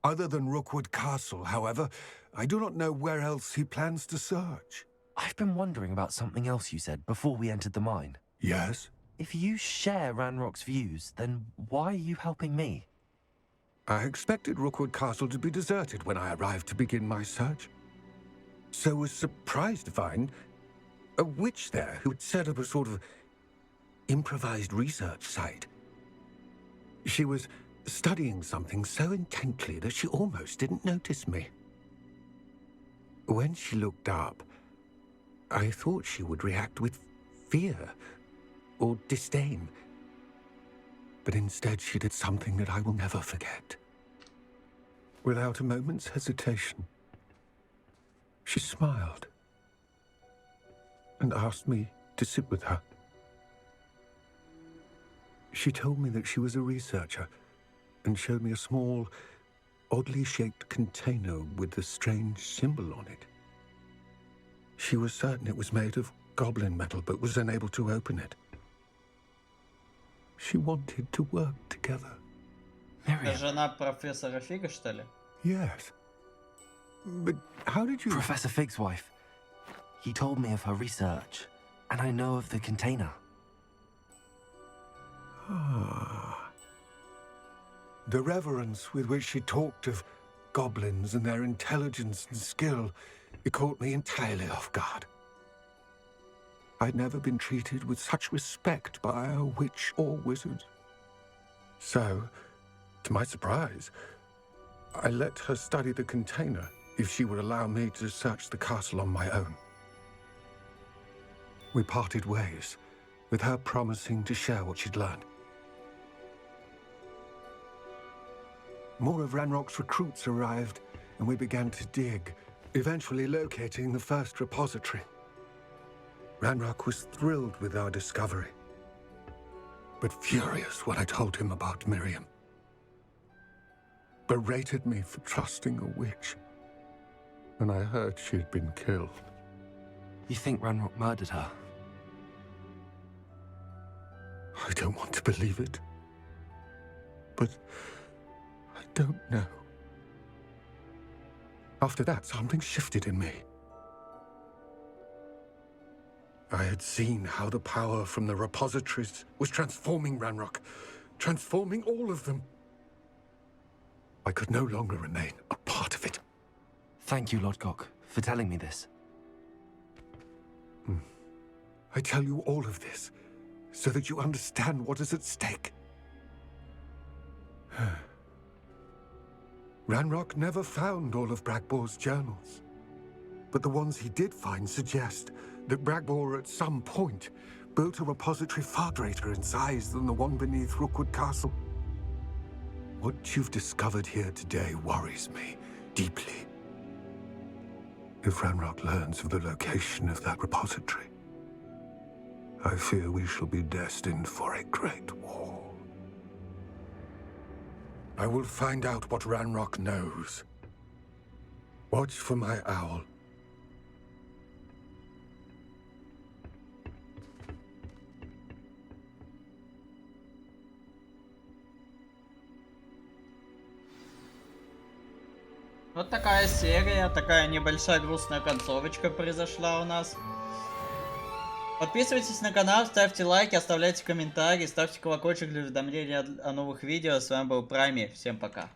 Other than Rookwood Castle, however, I do not know where else he plans to search. I've been wondering about something else you said before we entered the mine. Yes? If you share Ranrock's views, then why are you helping me? I expected Rookwood Castle to be deserted when I arrived to begin my search. So was surprised to find a witch there who had set up a sort of improvised research site. She was studying something so intently that she almost didn't notice me. When she looked up, I thought she would react with fear or disdain. But instead she did something that I will never forget. Without a moment's hesitation, she smiled and asked me to sit with her. She told me that she was a researcher and showed me a small, oddly shaped container with a strange symbol on it. She was certain it was made of goblin metal, but was unable to open it. She wanted to work together. Это жена профессора Фига, что ли? Yes. But how did you... Professor Fig's wife. He told me of her research, and I know of the container. Ah. The reverence with which she talked of goblins and their intelligence and skill, it caught me entirely off guard. I'd never been treated with such respect by a witch or wizard. So, to my surprise, I let her study the container if she would allow me to search the castle on my own. We parted ways, with her promising to share what she'd learned. More of Ranrock's recruits arrived, and we began to dig, eventually locating the first repository. Ranrock was thrilled with our discovery, but furious when I told him about Miriam. Berated me for trusting a witch, and I heard she had been killed. You think Ranrock murdered her? I don't want to believe it, but I don't know. After that, something shifted in me. I had seen how the power from the repositories was transforming Ranrock, transforming all of them. I could no longer remain a part of it. Thank you, Lodgok, for telling me this. I tell you all of this so that you understand what is at stake. Ranrock never found all of Bragbor's journals, but the ones he did find suggest that Bragbor at some point built a repository far greater in size than the one beneath Rookwood Castle. What you've discovered here today worries me deeply. If Ranrock learns of the location of that repository, I fear we shall be destined for a great war. I will find out what Ranrock knows. Watch for my owl. Вот такая серия, такая небольшая грустная концовочка произошла у нас. Подписывайтесь на канал, ставьте лайки, оставляйте комментарии, ставьте колокольчик для уведомления о новых видео. С вами был Прайми, всем пока.